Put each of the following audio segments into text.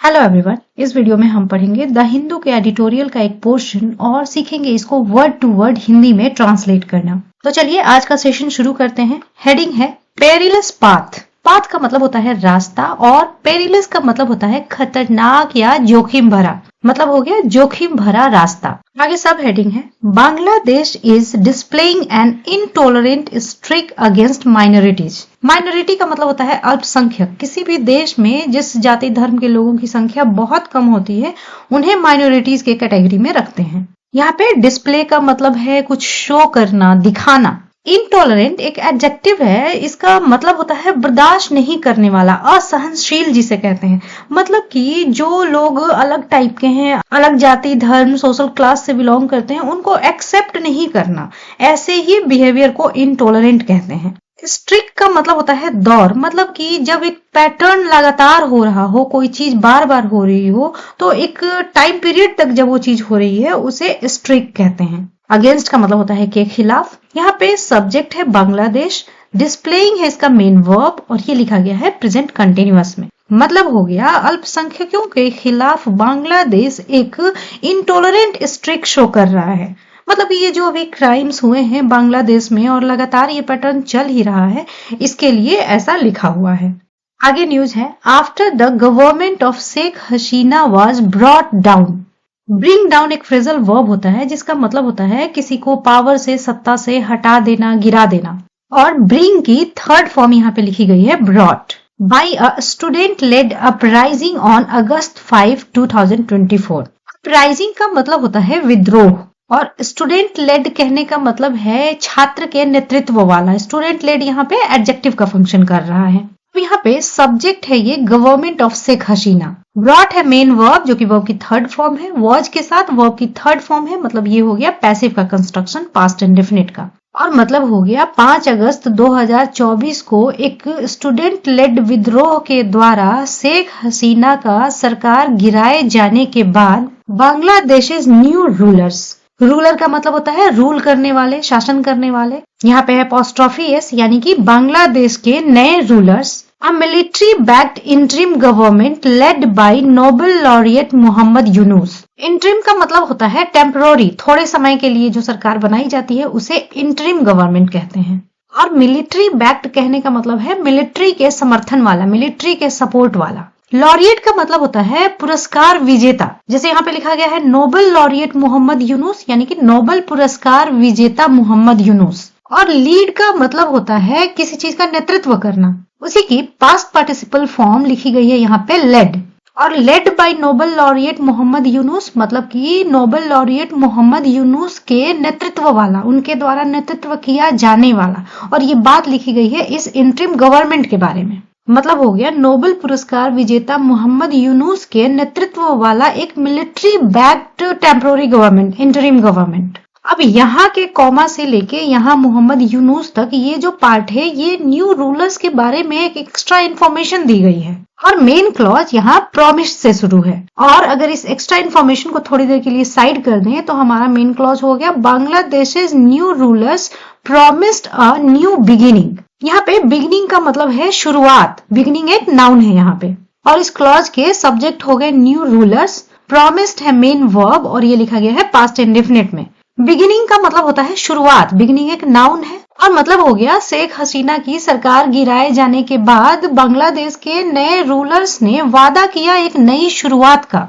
Hello everyone, इस video में हम पढ़ेंगे द हिंदू के एडिटोरियल का एक पोर्शन और सीखेंगे इसको वर्ड टू वर्ड हिंदी में ट्रांसलेट करना। तो चलिए आज का सेशन शुरू करते हैं। हेडिंग है पेरिलस पाथ। पाथ का मतलब होता है रास्ता और पेरिलस का मतलब होता है खतरनाक या जोखिम भरा, मतलब हो गया जोखिम भरा रास्ता। आगे सब हेडिंग है Bangladesh is displaying an intolerant streak against minorities. Minority का मतलब होता है अल्पसंख्यक। किसी भी देश में जिस जाति धर्म के लोगों की संख्या बहुत कम होती है उन्हें माइनॉरिटीज के कैटेगरी में रखते हैं। यहाँ पे डिस्प्ले का मतलब है कुछ शो करना, दिखाना। इनटॉलरेंट एक एडजेक्टिव है, इसका मतलब होता है बर्दाश्त नहीं करने वाला, असहनशील जिसे कहते हैं। मतलब कि जो लोग अलग टाइप के हैं, अलग जाति धर्म सोशल क्लास से बिलोंग करते हैं, उनको एक्सेप्ट नहीं करना, ऐसे ही बिहेवियर को इनटॉलरेंट कहते हैं। स्ट्रिक्ट का मतलब होता है दौर, मतलब कि जब एक पैटर्न लगातार हो रहा हो, कोई चीज बार बार हो रही हो, तो एक टाइम पीरियड तक जब वो चीज हो रही है उसे स्ट्रिक्ट कहते हैं। अगेंस्ट का मतलब होता है के खिलाफ। यहाँ पे सब्जेक्ट है बांग्लादेश, डिस्प्लेइंग है इसका मेन वर्ब और ये लिखा गया है प्रेजेंट कंटिन्यूअस में। मतलब हो गया अल्पसंख्यकों के खिलाफ बांग्लादेश एक इनटॉलरेंट स्ट्रिक शो कर रहा है। मतलब ये जो अभी क्राइम्स हुए हैं बांग्लादेश में और लगातार ये पैटर्न चल ही रहा है, इसके लिए ऐसा लिखा हुआ है। आगे न्यूज है after the government of Sheikh Hasina was brought down. Bring down एक फ्रेजल वर्ब होता है जिसका मतलब होता है किसी को पावर से, सत्ता से हटा देना, गिरा देना। और ब्रिंग की थर्ड फॉर्म यहाँ पे लिखी गई है brought. By a student led uprising on August 5, 2024। Uprising का मतलब होता है विद्रोह और स्टूडेंट लेड कहने का मतलब है छात्र के नेतृत्व वाला। स्टूडेंट लेड यहाँ पे एडजेक्टिव का फंक्शन कर रहा है। यहाँ पे सब्जेक्ट है ये government of Sheikh Hasina. Brought है मेन वर्ब जो कि वर्ब की थर्ड फॉर्म है, वॉज के साथ वर्ब की थर्ड फॉर्म है, मतलब ये हो गया पैसिव का कंस्ट्रक्शन पास्ट इंडेफिनिट का। और मतलब हो गया 5 अगस्त 2024 को एक स्टूडेंट लेड विद्रोह के द्वारा शेख हसीना का सरकार गिराए जाने के बाद बांग्लादेश न्यू रूलर्स। रूलर का मतलब होता है रूल करने वाले, शासन करने वाले। यहाँ पे है अपॉस्ट्रोफी एस, यानी कि बांग्लादेश के नए rulers a military backed interim government led by Nobel laureate Muhammad Yunus. Interim का मतलब होता है टेम्पररी, थोड़े समय के लिए जो सरकार बनाई जाती है उसे इंटरिम गवर्नमेंट कहते हैं। और मिलिट्री बैक्ड कहने का मतलब है मिलिट्री के समर्थन वाला, मिलिट्री के सपोर्ट वाला। लॉरिएट का मतलब होता है पुरस्कार विजेता, जैसे यहाँ पे लिखा गया है नोबेल लॉरिएट मोहम्मद यूनुस, यानी कि नोबेल पुरस्कार विजेता मोहम्मद यूनुस। और लीड का मतलब होता है किसी चीज का नेतृत्व करना, उसी की पास्ट पार्टिसिपल फॉर्म लिखी गई है यहाँ पे लेड। और led by Nobel laureate Muhammad Yunus, मतलब कि नोबेल लॉरिएट मोहम्मद यूनुस के नेतृत्व वाला, उनके द्वारा नेतृत्व किया जाने वाला। और ये बात लिखी गई है इस इंटरिम गवर्नमेंट के बारे में। मतलब हो गया नोबेल पुरस्कार विजेता मोहम्मद यूनुस के नेतृत्व वाला एक military backed temporary government, interim government. अब यहाँ के कॉमा से लेके यहाँ मोहम्मद यूनुस तक ये जो पार्ट है ये न्यू रूलर्स के बारे में एक एक्स्ट्रा इन्फॉर्मेशन दी गई है। और मेन क्लॉज यहाँ प्रॉमिस से शुरू है। और अगर इस एक्स्ट्रा इन्फॉर्मेशन को थोड़ी देर के लिए साइड कर दें तो हमारा मेन क्लॉज हो गया Bangladesh new rulers promised a new beginning. यहाँ पे बिगिनिंग का मतलब है शुरुआत, बिगिनिंग एक नाउन है यहाँ पे। और इस क्लॉज के सब्जेक्ट हो गए न्यू रूलर्स, प्रॉमिस्ड है मेन वर्ब और ये लिखा गया है पास्ट इंडेफिनिट में। बिगिनिंग का मतलब होता है शुरुआत, बिगिनिंग एक नाउन है। और मतलब हो गया शेख हसीना की सरकार गिराए जाने के बाद बांग्लादेश के नए रूलर्स ने वादा किया एक नई शुरुआत का।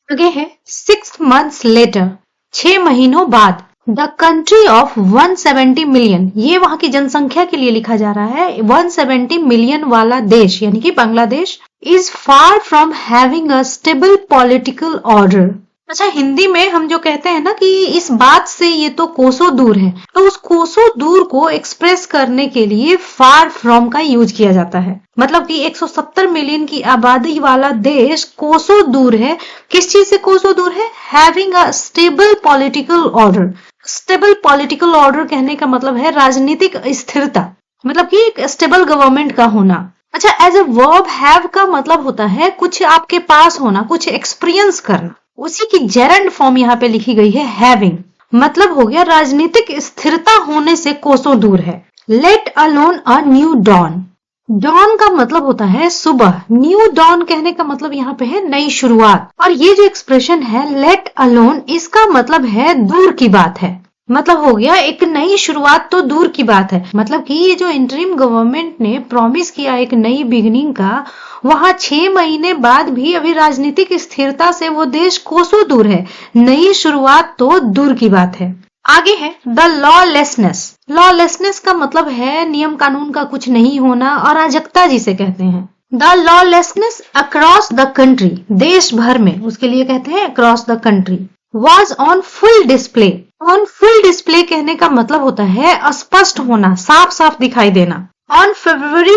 आगे है 6 months लेटर, 6 महीनों बाद। द कंट्री ऑफ 170 मिलियन, ये वहां की जनसंख्या के लिए लिखा जा रहा है। 170 मिलियन वाला देश यानी कि Bangladesh is far from having a stable political order. अच्छा, हिंदी में हम जो कहते हैं ना कि इस बात से ये तो कोसों दूर है, तो उस कोसों दूर को एक्सप्रेस करने के लिए फार फ्रॉम का यूज किया जाता है। मतलब कि 170 मिलियन की आबादी वाला देश कोसों दूर है। किस चीज से कोसों दूर है? Having a stable political order. Stable political order कहने का मतलब है राजनीतिक स्थिरता, मतलब कि एक स्टेबल गवर्नमेंट का होना। अच्छा, एज ए वर्ब हैव का मतलब होता है कुछ आपके पास होना, कुछ एक्सपीरियंस करना। उसी की जेरंड फॉर्म यहाँ पे लिखी गई है हैविंग, मतलब हो गया राजनीतिक स्थिरता होने से कोसों दूर है। Let alone a new dawn. Dawn का मतलब होता है सुबह। न्यू डॉन कहने का मतलब यहाँ पे है नई शुरुआत। और ये जो एक्सप्रेशन है लेट अलोन, इसका मतलब है दूर की बात है। मतलब हो गया एक नई शुरुआत तो दूर की बात है। मतलब कि ये जो इंटरिम गवर्नमेंट ने प्रॉमिस किया एक नई बिगिनिंग का, वहां 6 महीने बाद भी अभी राजनीतिक स्थिरता से वो देश कोसों दूर है। नई शुरुआत तो दूर की बात है। आगे है द लॉलेसनेस। लॉलेसनेस का मतलब है नियम कानून का कुछ नहीं होना, अराजकता जिसे कहते हैं। The lawlessness across the country, देश भर में, उसके लिए कहते हैं across the country. Was on full display. On full display कहने का मतलब होता है स्पष्ट होना, साफ साफ दिखाई देना। ऑन February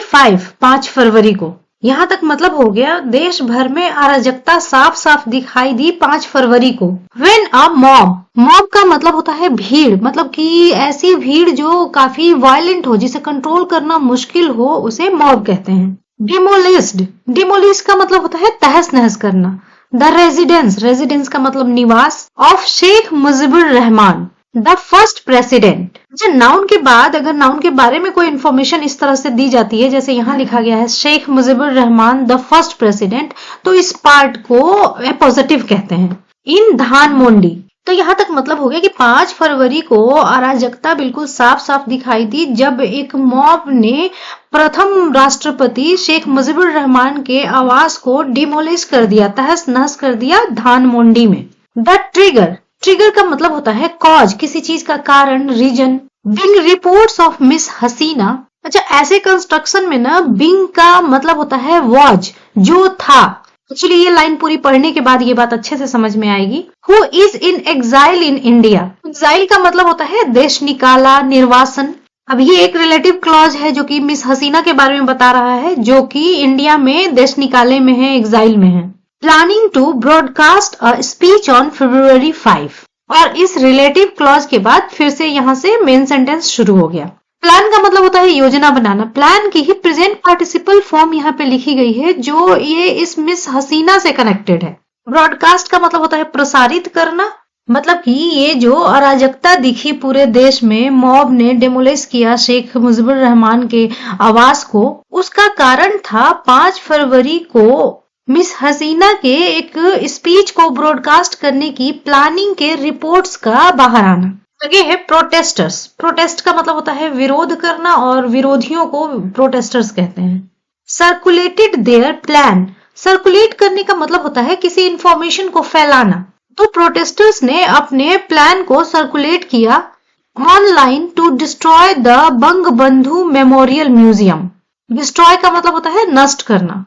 5 फरवरी को, यहाँ तक मतलब हो गया देश भर में अराजकता साफ साफ दिखाई दी 5 फरवरी को। When a mob, मॉब का मतलब होता है भीड़, मतलब कि ऐसी भीड़ जो काफी वायलेंट हो, जिसे कंट्रोल करना मुश्किल हो, उसे मॉब कहते हैं। डिमोलिस्ड, डिमोलिश का मतलब होता है तहस नहस करना। द रेजिडेंस, रेजिडेंस का मतलब निवास of Sheikh Mujibur Rahman, the first president. अच्छा, नाउन के बाद अगर नाउन के बारे में कोई इंफॉर्मेशन इस तरह से दी जाती है, जैसे यहाँ लिखा गया है Sheikh Mujibur Rahman the first president, तो इस पार्ट को पॉजिटिव कहते हैं। इन धानमंडी, तो यहाँ तक मतलब हो गया कि 5 फरवरी को अराजकता बिल्कुल साफ साफ दिखाई दी जब एक मॉब ने प्रथम राष्ट्रपति शेख मुजीबुर रहमान के आवास को डिमोलिश कर दिया, तहस नहस कर दिया धानमंडी में। द ट्रिगर, ट्रिगर का मतलब होता है कॉज, किसी चीज का कारण, reason. Bing reports of Miss Hasina. अच्छा, ऐसे कंस्ट्रक्शन में ना बिंग का मतलब होता है वॉज, जो था। एक्चुअली ये लाइन पूरी पढ़ने के बाद ये बात अच्छे से समझ में आएगी। Who is in exile in India. Exile का मतलब होता है देश निकाला, निर्वासन। अब ये एक रिलेटिव क्लॉज है जो कि मिस हसीना के बारे में बता रहा है, जो कि इंडिया में देश निकाले में है, एग्जाइल में है। Planning to broadcast a speech on February 5। और इस रिलेटिव क्लॉज के बाद फिर से यहाँ से मेन सेंटेंस शुरू हो गया। प्लान का मतलब होता है योजना बनाना। प्लान की ही प्रेजेंट पार्टिसिपल फॉर्म यहाँ पे लिखी गई है, जो ये इस मिस हसीना से कनेक्टेड है। ब्रॉडकास्ट का मतलब होता है प्रसारित करना। मतलब कि ये जो अराजकता दिखी पूरे देश में, मॉब ने डेमोलिश किया शेख मुजीबुर रहमान के आवास को, उसका कारण था 5 फरवरी को मिस हसीना के एक स्पीच को ब्रॉडकास्ट करने की प्लानिंग के रिपोर्ट्स का बाहर आना। आगे है प्रोटेस्टर्स। प्रोटेस्ट का मतलब होता है विरोध करना, और विरोधियों को प्रोटेस्टर्स कहते हैं। सर्कुलेटेड देयर प्लान, सर्कुलेट करने का मतलब होता है किसी इंफॉर्मेशन को फैलाना। तो प्रोटेस्टर्स ने अपने प्लान को सर्कुलेट किया ऑनलाइन टू डिस्ट्रॉय द बंग बंधु मेमोरियल म्यूजियम। डिस्ट्रॉय का मतलब होता है नष्ट करना।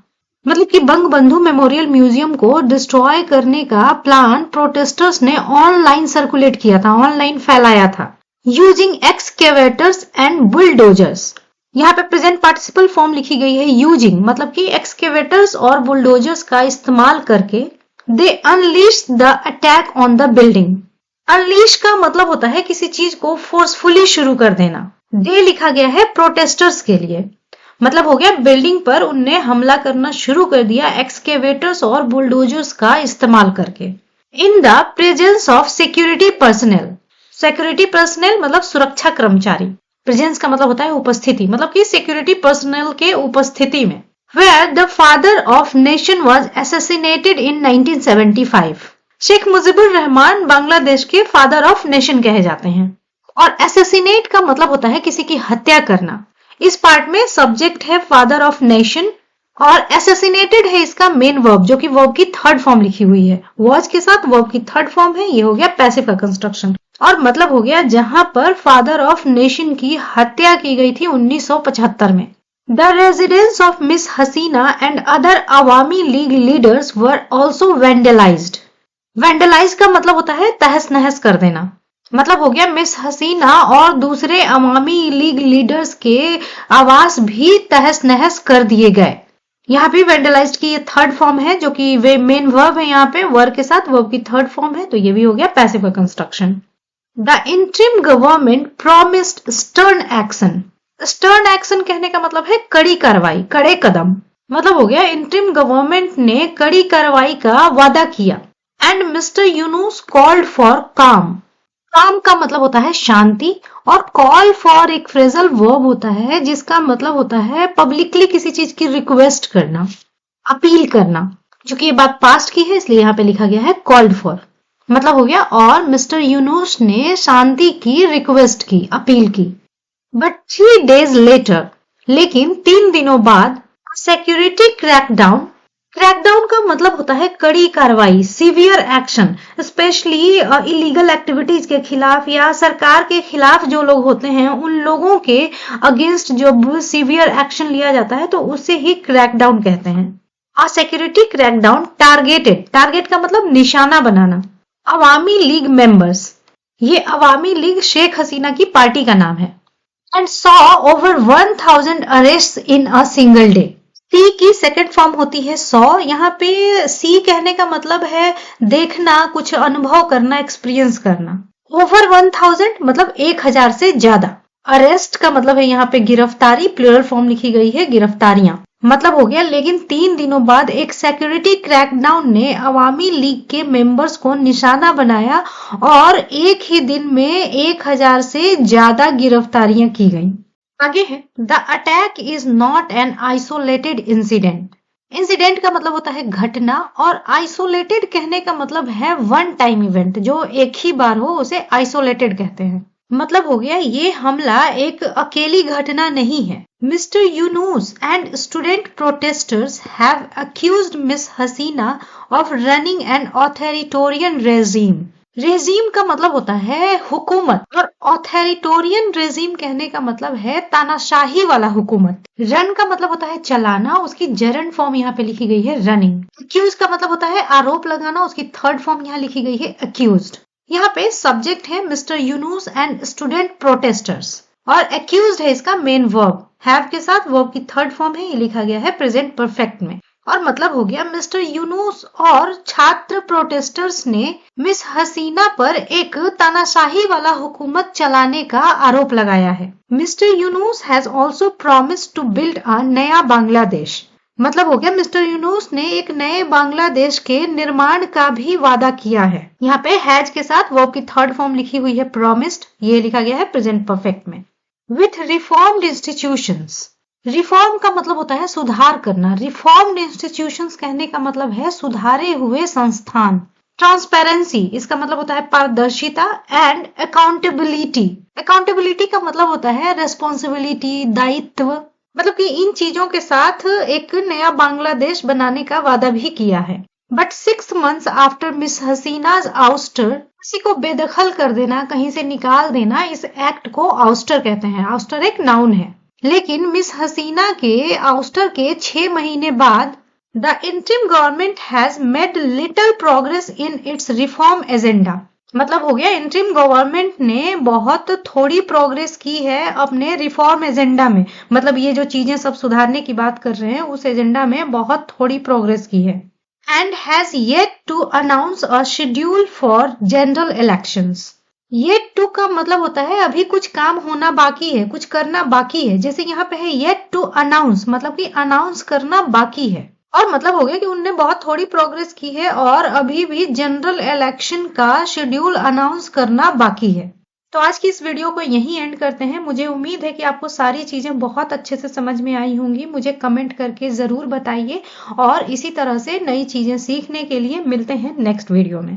मतलब कि बंग बंधु मेमोरियल म्यूजियम को डिस्ट्रॉय करने का प्लान प्रोटेस्टर्स ने ऑनलाइन सर्कुलेट किया था, ऑनलाइन फैलाया था। यूजिंग एक्सकेवेटर्स एंड बुलडोजर्स, यहाँ पे प्रेजेंट पार्टिसिपल फॉर्म लिखी गई है यूजिंग, मतलब कि एक्सकेवेटर्स और बुलडोजर्स का इस्तेमाल करके they unleash the attack on the building. Unleash का मतलब होता है किसी चीज को फोर्सफुली शुरू कर देना। दे लिखा गया है प्रोटेस्टर्स के लिए, मतलब हो गया बिल्डिंग पर उनने हमला करना शुरू कर दिया एक्सकेवेटर्स और बुलडोजर्स का इस्तेमाल करके। In the presence of security personal, security personal मतलब सुरक्षा कर्मचारी। प्रेजेंस का मतलब होता है उपस्थिति, मतलब कि सिक्योरिटी पर्सनल के उपस्थिति में। Where the father of nation was assassinated in 1975। Sheikh Mujibur Rahman Bangladesh के फादर ऑफ नेशन कहे जाते हैं। और assassinate का मतलब होता है किसी की हत्या करना। इस पार्ट में सब्जेक्ट है फादर ऑफ नेशन और assassinated है इसका मेन वर्ब, जो कि वर्ब की थर्ड फॉर्म लिखी हुई है। वॉज के साथ वर्ब की थर्ड फॉर्म है, ये हो गया पैसिव का कंस्ट्रक्शन। और मतलब हो गया जहां पर फादर ऑफ नेशन की हत्या की गई थी 1975 में। The residence of Miss Hasina and other Awami League leaders were also vandalized। Vandalize का मतलब होता है तहस नहस कर देना। मतलब हो गया मिस हसीना और दूसरे अवामी लीग लीडर्स के आवास भी तहस नहस कर दिए गए। यहाँ भी वेंडलाइज्ड की ये थर्ड फॉर्म है, जो कि वे मेन वर्ब है, यहाँ पे वर्ब के साथ वर्ब की थर्ड फॉर्म है, तो ये भी हो गया पैसिव का construction. The interim government promised stern action. Stern action कहने का मतलब है कड़ी कार्रवाई, कड़े कदम। मतलब हो गया इंटरिम गवर्नमेंट ने कड़ी कार्रवाई का वादा किया। And mister Yunus called for काम। काम का मतलब होता है शांति, और कॉल फॉर एक फ्रेजल वर्ब होता है जिसका मतलब होता है पब्लिकली किसी चीज की रिक्वेस्ट करना, अपील करना। क्योंकि ये बात पास्ट की है इसलिए यहाँ पे लिखा गया है कॉल्ड फॉर, मतलब हो गया और मिस्टर यूनुस ने शांति की रिक्वेस्ट की, अपील की। बट 3 days लेटर, लेकिन 3 दिनों बाद सिक्योरिटी क्रैकडाउन, क्रैकडाउन का मतलब होता है कड़ी कार्रवाई, severe action, specially illegal activities के खिलाफ या सरकार के खिलाफ जो लोग होते हैं उन लोगों के अगेंस्ट जब सीवियर एक्शन लिया जाता है तो उसे ही क्रैकडाउन कहते हैं। आ सिक्योरिटी क्रैकडाउन टारगेटेड, टारगेट का मतलब निशाना बनाना, अवामी लीग मेंबर्स, ये अवामी लीग शेख हसीना की पार्टी का नाम है। And saw over 1000 arrest in a single day. C की सेकंड फॉर्म होती है सॉ, यहाँ पे सी कहने का मतलब है देखना, कुछ अनुभव करना, एक्सपीरियंस करना। ओवर 1000 मतलब 1000 से ज्यादा। अरेस्ट का मतलब है यहाँ पे गिरफ्तारी, प्लूरल फॉर्म लिखी गई है गिरफ्तारियां, मतलब हो गया। लेकिन 3 दिनों बाद एक सिक्योरिटी क्रैकडाउन ने अवामी लीग के मेंबर्स को निशाना बनाया और एक ही दिन में 1000 से ज्यादा गिरफ्तारियां की गईं। आगे है the attack is not an isolated incident. Incident का मतलब होता है घटना और आइसोलेटेड कहने का मतलब है वन टाइम इवेंट, जो एक ही बार हो उसे आइसोलेटेड कहते हैं। मतलब हो गया ये हमला एक अकेली घटना नहीं है। Mister Yunus and student protesters have accused miss Hasina of running an authoritarian regime. Regime का मतलब होता है हुकूमत और ऑथोरिटेरियन रेजीम कहने का मतलब है तानाशाही वाला हुकूमत। रन का मतलब होता है चलाना, उसकी जरन फॉर्म यहाँ पे लिखी गई है रनिंग। अक्यूज का मतलब होता है आरोप लगाना, उसकी थर्ड फॉर्म यहाँ लिखी गई है अक्यूज्ड। यहाँ पे सब्जेक्ट है mister Yunus and student protesters और एक्यूज्ड है इसका मेन वर्ब, हैव के साथ वर्ब की थर्ड फॉर्म है, ये लिखा गया है प्रेजेंट परफेक्ट में। और मतलब हो गया मिस्टर यूनुस और छात्र प्रोटेस्टर्स ने मिस हसीना पर एक तानाशाही वाला हुकूमत चलाने का आरोप लगाया है। Mister Yunus has also promised to build a नया बांग्लादेश। मतलब हो गया मिस्टर यूनुस ने एक नए बांग्लादेश के निर्माण का भी वादा किया है। यहाँ पे हैज के साथ वर्ब की थर्ड फॉर्म लिखी हुई है प्रॉमिस्ड, ये लिखा गया है प्रेजेंट परफेक्ट में। विथ रिफॉर्म्ड इंस्टीट्यूशंस, रिफॉर्म का मतलब होता है सुधार करना, रिफॉर्म्ड इंस्टीट्यूशंस कहने का मतलब है सुधारे हुए संस्थान। ट्रांसपेरेंसी इसका मतलब होता है पारदर्शिता एंड अकाउंटेबिलिटी, अकाउंटेबिलिटी का मतलब होता है रेस्पॉन्सिबिलिटी, दायित्व, मतलब कि इन चीजों के साथ एक नया बांग्लादेश बनाने का वादा भी किया है। But 6 months after miss हसीनाज ouster, किसी को बेदखल कर देना, कहीं से निकाल देना, इस एक्ट को आउस्टर कहते हैं। आउस्टर एक नाउन है। लेकिन मिस हसीना के आउस्टर के 6 महीने बाद the interim government has made little progress in its reform agenda. मतलब हो गया इंटरिम गवर्नमेंट ने बहुत थोड़ी प्रोग्रेस की है अपने रिफॉर्म एजेंडा में, मतलब ये जो चीजें सब सुधारने की बात कर रहे हैं उस एजेंडा में बहुत थोड़ी प्रोग्रेस की है। And has yet to announce a schedule for general elections. Yet to का मतलब होता है अभी कुछ काम होना बाकी है, कुछ करना बाकी है। जैसे यहाँ पे है येट टू अनाउंस, मतलब कि अनाउंस करना बाकी है। और मतलब हो गया कि उनने बहुत थोड़ी प्रोग्रेस की है और अभी भी जनरल इलेक्शन का शेड्यूल अनाउंस करना बाकी है। तो आज की इस वीडियो को यहीं एंड करते हैं। मुझे उम्मीद है कि आपको सारी चीजें बहुत अच्छे से समझ में आई होंगी। मुझे कमेंट करके जरूर बताइए और इसी तरह से नई चीजें सीखने के लिए मिलते हैं नेक्स्ट वीडियो में।